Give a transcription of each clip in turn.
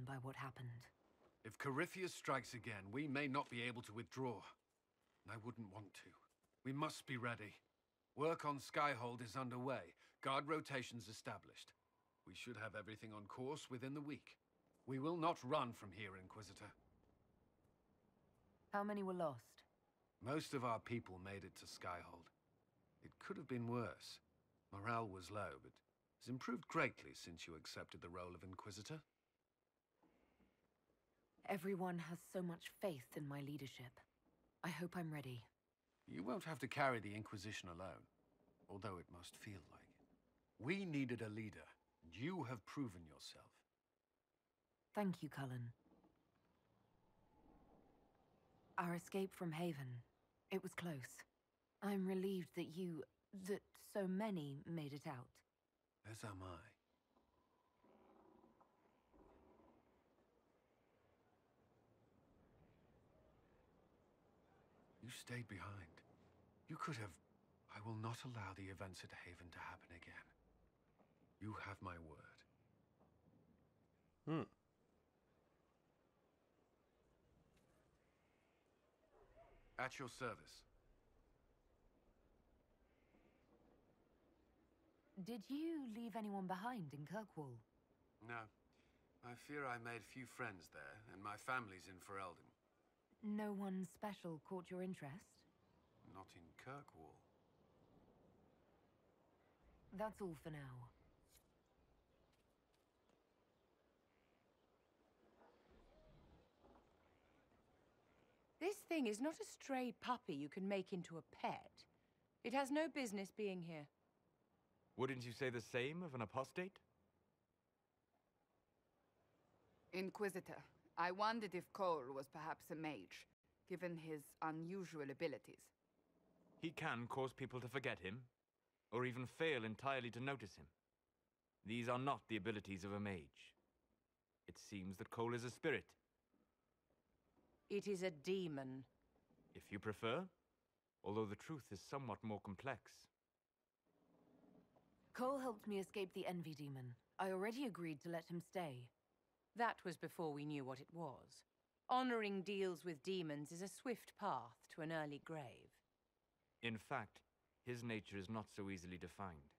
by what happened. If Corypheus strikes again, we may not be able to withdraw. And I wouldn't want to. We must be ready. Work on Skyhold is underway. Guard rotations established. We should have everything on course within the week. We will not run from here, Inquisitor. How many were lost? Most of our people made it to Skyhold. It could have been worse. Morale was low, but it's improved greatly since you accepted the role of Inquisitor. Everyone has so much faith in my leadership. I hope I'm ready. You won't have to carry the Inquisition alone, although it must feel like it. We needed a leader, and you have proven yourself. Thank you, Cullen. Our escape from Haven, it was close. I'm relieved that so many made it out. As am I. You stayed behind. You could have... I will not allow the events at Haven to happen again. You have my word. At your service. Did you leave anyone behind in Kirkwall? No. I fear I made few friends there, and my family's in Ferelden. No one special caught your interest? Not in Kirkwall. That's all for now. This thing is not a stray puppy you can make into a pet. It has no business being here. Wouldn't you say the same of an apostate? Inquisitor, I wondered if Cole was perhaps a mage, given his unusual abilities. He can cause people to forget him, or even fail entirely to notice him. These are not the abilities of a mage. It seems that Cole is a spirit. It is a demon. If you prefer, although the truth is somewhat more complex. Cole helped me escape the Envy Demon. I already agreed to let him stay. That was before we knew what it was. Honoring deals with demons is a swift path to an early grave. In fact, his nature is not so easily defined.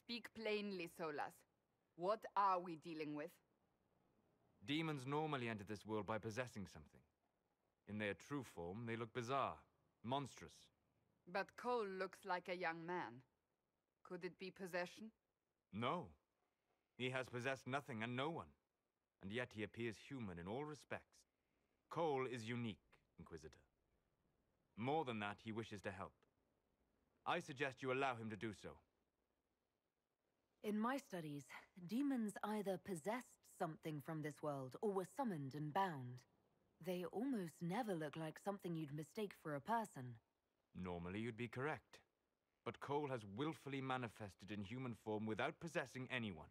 Speak plainly, Solas. What are we dealing with? Demons normally enter this world by possessing something. In their true form, they look bizarre, monstrous. But Cole looks like a young man. Could it be possession? No. He has possessed nothing and no one. And yet he appears human in all respects. Cole is unique, Inquisitor. More than that, he wishes to help. I suggest you allow him to do so. In my studies, demons either possessed something from this world or were summoned and bound. They almost never look like something you'd mistake for a person. Normally you'd be correct. But Cole has willfully manifested in human form without possessing anyone.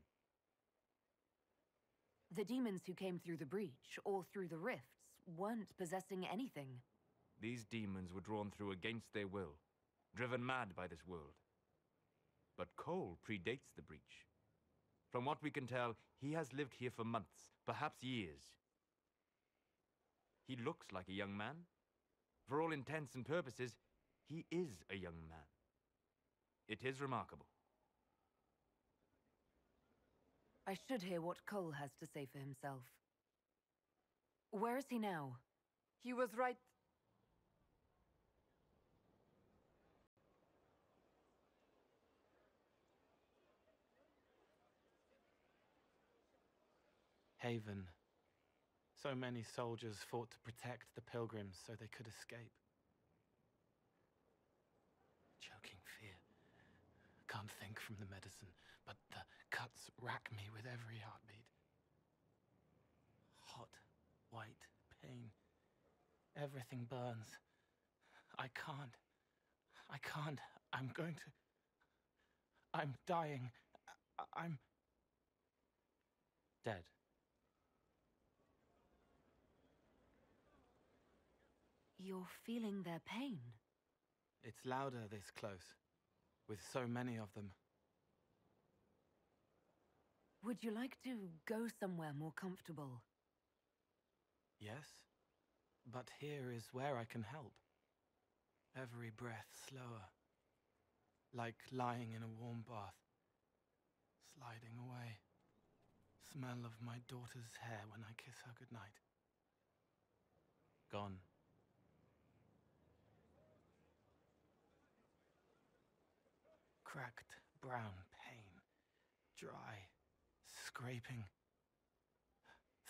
The demons who came through the breach, or through the rifts, weren't possessing anything. These demons were drawn through against their will, driven mad by this world. But Cole predates the breach. From what we can tell, he has lived here for months, perhaps years. He looks like a young man. For all intents and purposes, he is a young man. It is remarkable. I should hear what Cole has to say for himself. Where is he now? He was right... Haven. So many soldiers fought to protect the pilgrims so they could escape. Choking fear. Can't think from the medicine, but the cuts rack me with every heartbeat. Hot, white pain. Everything burns. I can't. I'm going to... I'm dying. I'm... dead. You're feeling their pain. It's louder this close, with so many of them. Would you like to go somewhere more comfortable? Yes, but here is where I can help. Every breath slower, like lying in a warm bath, sliding away. Smell of my daughter's hair when I kiss her goodnight. Gone. Cracked brown pain, dry, scraping,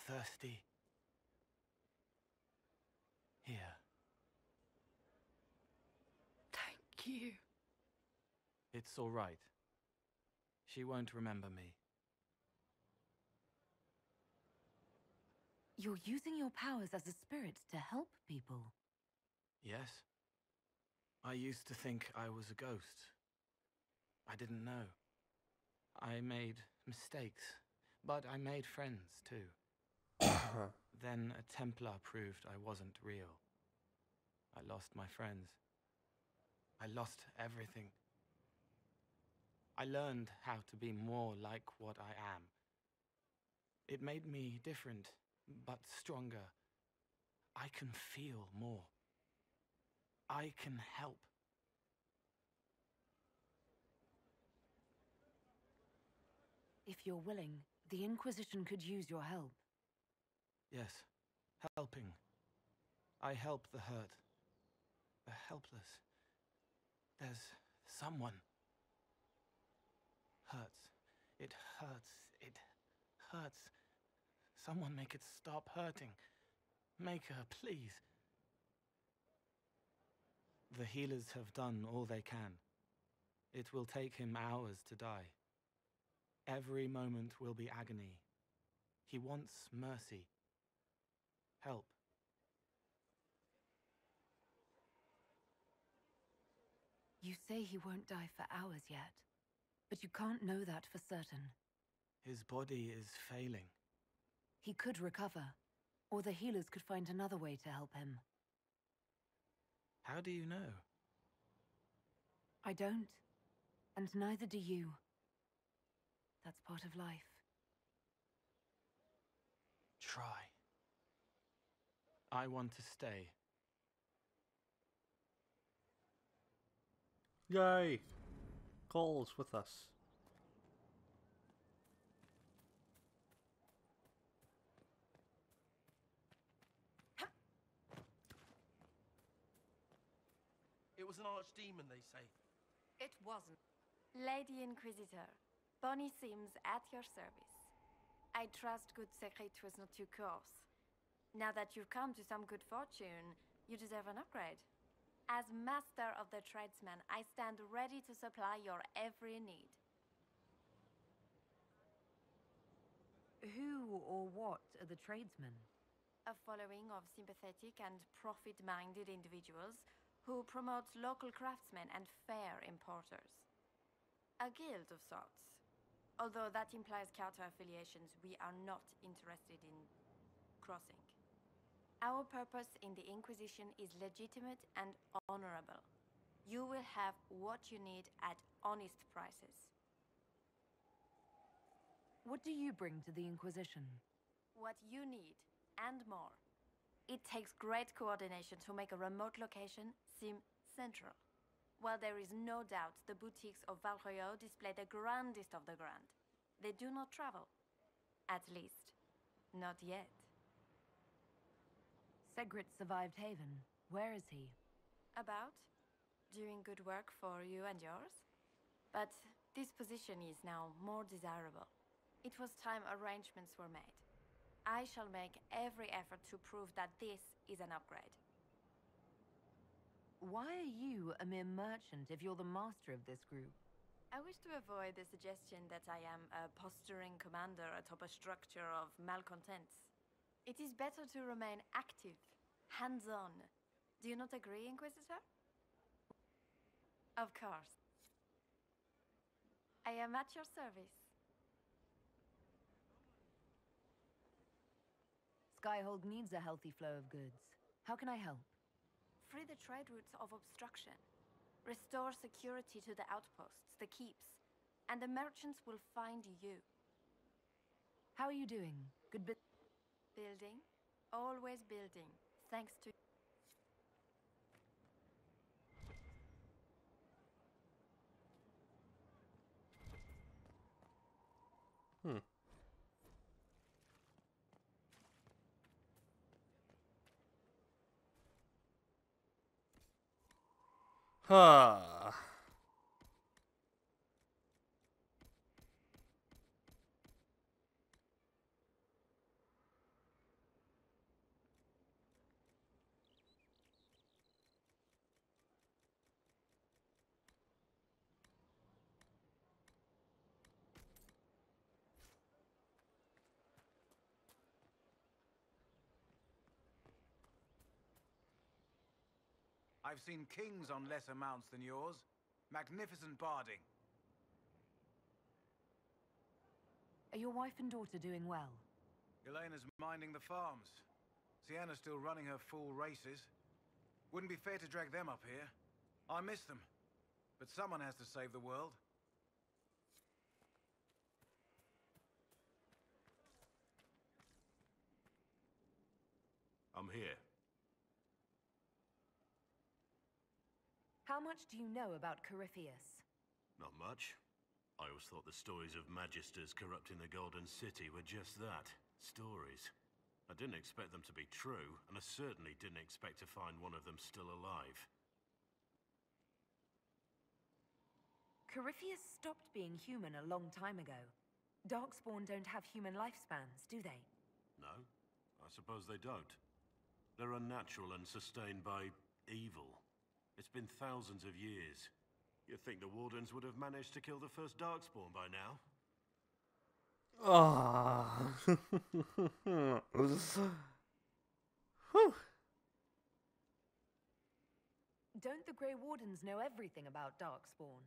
thirsty. Here. Thank you. It's all right. She won't remember me. You're using your powers as a spirit to help people. Yes? I used to think I was a ghost. I didn't know. I made mistakes, but I made friends too. Then a Templar proved I wasn't real. I lost my friends. I lost everything. I learned how to be more like what I am. It made me different, but stronger. I can feel more. I can help. If you're willing, the Inquisition could use your help. Yes, helping. I help the hurt, the helpless. There's someone. Hurts. It hurts. It hurts. Someone make it stop hurting. Make her, please. The healers have done all they can. It will take him hours to die. Every moment will be agony. He wants mercy. Help. You say he won't die for hours yet, but you can't know that for certain. His body is failing. He could recover, or the healers could find another way to help him. How do you know? I don't, and neither do you. That's part of life. Try. I want to stay. Yay! Cole's with us. It was an archdemon, they say. It wasn't. Lady Inquisitor, Bonnie Sims at your service. I trust good secret was not too coarse. Now that you've come to some good fortune, you deserve an upgrade. As master of the tradesman, I stand ready to supply your every need. Who or what are the tradesmen? A following of sympathetic and profit-minded individuals who promote local craftsmen and fair importers. A guild of sorts. Although that implies counter-affiliations we are not interested in crossing. Our purpose in the Inquisition is legitimate and honorable. You will have what you need at honest prices. What do you bring to the Inquisition? What you need, and more. It takes great coordination to make a remote location seem central. While there is no doubt the boutiques of Valroyo display the grandest of the grand, they do not travel. At least, not yet. Segrit survived Haven. Where is he? About? Doing good work for you and yours? But this position is now more desirable. It was time arrangements were made. I shall make every effort to prove that this is an upgrade. Why are you a mere merchant if you're the master of this group? I wish to avoid the suggestion that I am a posturing commander atop a structure of malcontents. It is better to remain active, hands-on. Do you not agree, Inquisitor? Of course. I am at your service. Skyhold needs a healthy flow of goods. How can I help? Free the trade routes of obstruction. Restore security to the outposts, the keeps, and the merchants will find you. How are you doing? Good bit. Building, Always building, thanks to... Hmm. Huh. I've seen kings on lesser mounts than yours. Magnificent barding. Are your wife and daughter doing well? Elena's minding the farms. Sienna's still running her full races. Wouldn't be fair to drag them up here. I miss them. But someone has to save the world. I'm here. How much do you know about Corypheus? Not much. I always thought the stories of magisters corrupting the Golden City were just that. Stories. I didn't expect them to be true, and I certainly didn't expect to find one of them still alive. Corypheus stopped being human a long time ago. Darkspawn don't have human lifespans, do they? No, I suppose they don't. They're unnatural and sustained by evil. It's been thousands of years. You'd think the Wardens would have managed to kill the first Darkspawn by now. Ah. Whew. Don't the Grey Wardens know everything about Darkspawn?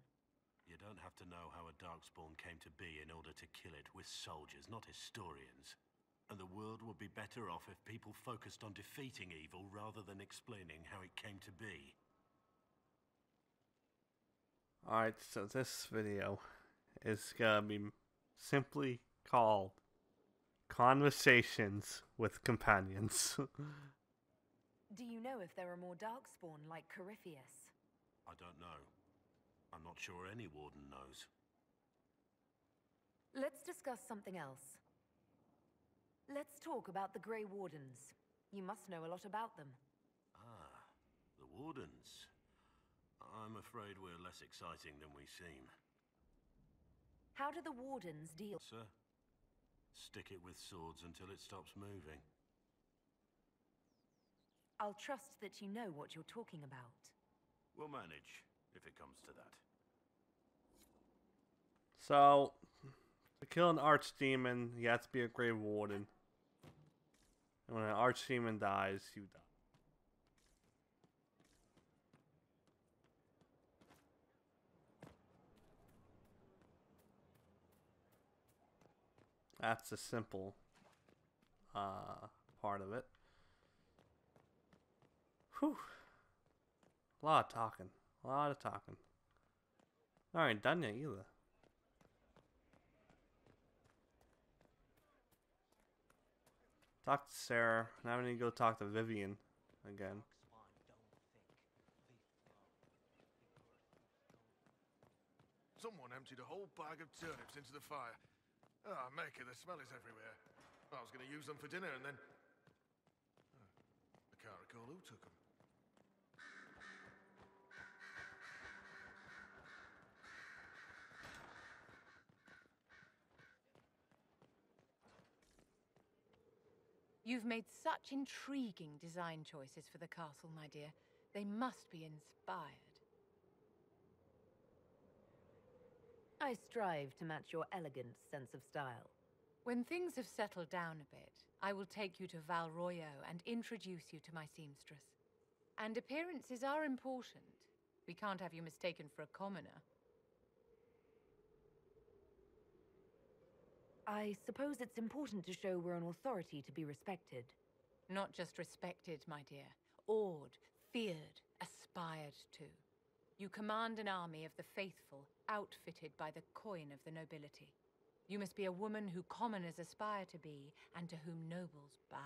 You don't have to know how a Darkspawn came to be in order to kill it. We're soldiers, not historians. And the world would be better off if people focused on defeating evil rather than explaining how it came to be. Alright, so this video is gonna be simply called Conversations with Companions. Do you know if there are more Darkspawn like Corypheus? I don't know. I'm not sure any Warden knows. Let's discuss something else. Let's talk about the Grey Wardens. You must know a lot about them. Ah, the Wardens. I'm afraid we're less exciting than we seem. How do the Wardens deal? Sir, stick it with swords until it stops moving. I'll trust that you know what you're talking about. We'll manage, if it comes to that. So, to kill an archdemon, you have to be a Grey Warden. And when an archdemon dies, you die. That's the simple part of it. Whew. A lot of talking. A lot of talking. Alright, done yet either. Talk to Sarah. Now we need to go talk to Vivian again. Someone emptied a whole bag of turnips into the fire. Ah, Maker, the smell is everywhere. I was going to use them for dinner and then... Oh, I can't recall who took them. You've made such intriguing design choices for the castle, my dear. They must be inspired. I strive to match your elegant sense of style. When things have settled down a bit, I will take you to Valroyo and introduce you to my seamstress. And appearances are important. We can't have you mistaken for a commoner. I suppose it's important to show we're an authority to be respected. Not just respected, my dear. Awed, feared, aspired to. You command an army of the faithful, outfitted by the coin of the nobility. You must be a woman who commoners aspire to be, and to whom nobles bow.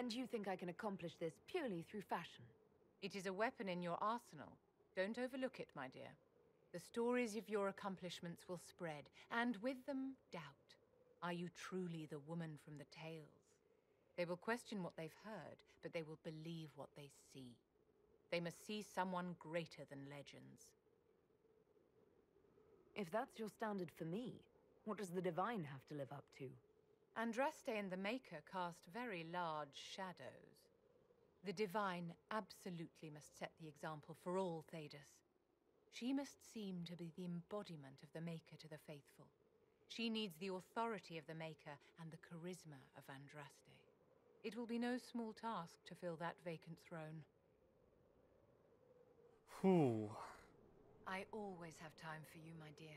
And you think I can accomplish this purely through fashion? It is a weapon in your arsenal. Don't overlook it, my dear. The stories of your accomplishments will spread, and with them, doubt. Are you truly the woman from the tales? They will question what they've heard, but they will believe what they see. They must see someone greater than legends. If that's your standard for me, what does the Divine have to live up to? Andraste and the Maker cast very large shadows. The Divine absolutely must set the example for all Thedas. She must seem to be the embodiment of the Maker to the faithful. She needs the authority of the Maker and the charisma of Andraste. It will be no small task to fill that vacant throne. Whew. I always have time for you, my dear.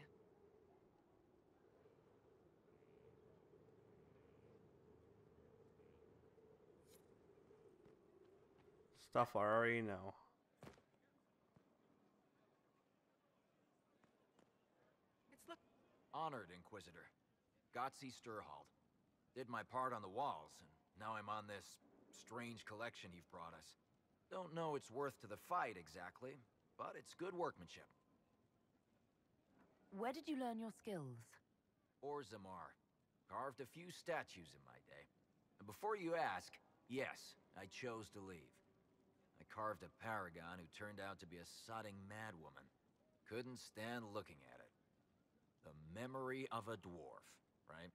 Stuff I already know. Honored, Inquisitor. Gotzi Sturhald. Did my part on the walls, and now I'm on this strange collection you've brought us. Don't know its worth to the fight exactly, but it's good workmanship. Where did you learn your skills? Orzammar. Carved a few statues in my day. And before you ask, yes, I chose to leave. I carved a paragon who turned out to be a sodding madwoman. Couldn't stand looking at it. The memory of a dwarf, right?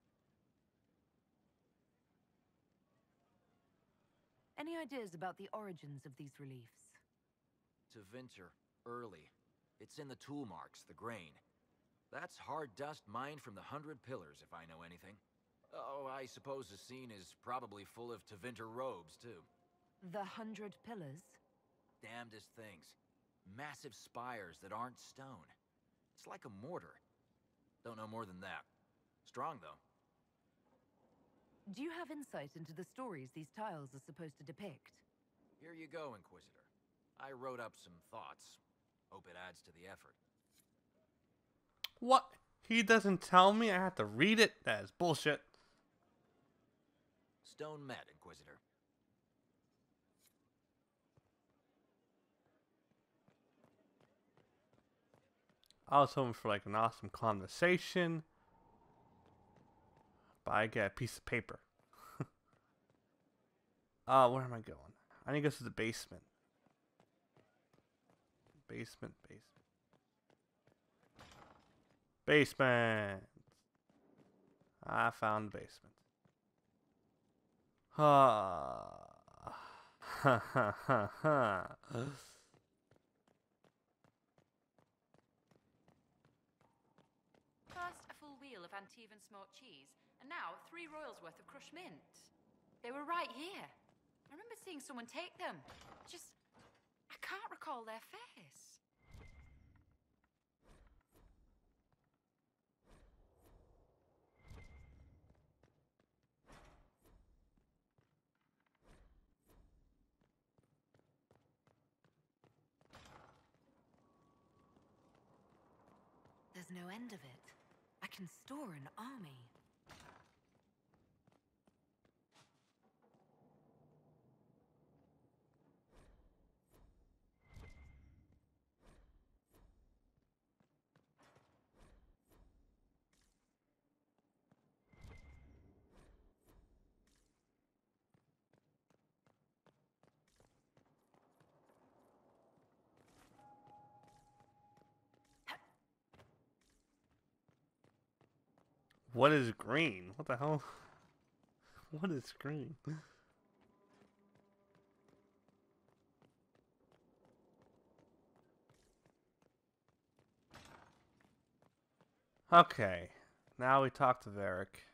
Any ideas about the origins of these reliefs? Tevinter, early. It's in the tool marks, the grain. That's hard dust mined from the 100 Pillars, if I know anything. Oh, I suppose the scene is probably full of Tevinter robes, too. The 100 Pillars? Damnedest things. Massive spires that aren't stone. It's like a mortar. Don't know more than that. Strong, though. Do you have insight into the stories these tiles are supposed to depict? Here you go, Inquisitor. I wrote up some thoughts. Hope it adds to the effort. What? He doesn't tell me I have to read it? That is bullshit. Stone met, Inquisitor. I was hoping for like an awesome conversation, but I get a piece of paper. Where am I going? I need to go to the basement. Basement. I found the basement. Ha ha ha ha. First, a full wheel of Antivan smoked cheese, and now 3 royals worth of crushed mint. They were right here. I remember seeing someone take them. I can't recall their face. There's no end of it. I can store an army. What is green? What the hell? What is green? Okay, now we talk to Varric.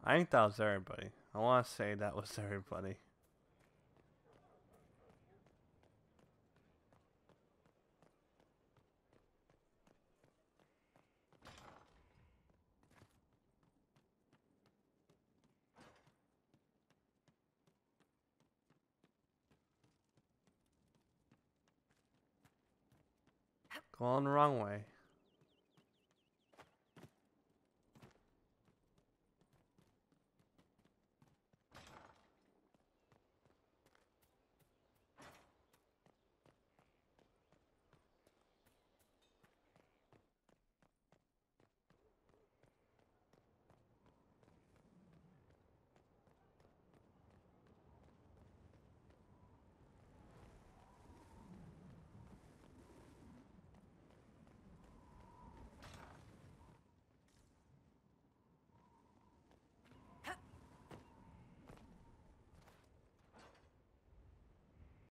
I think that was everybody. I want to say that was everybody. Going the wrong way.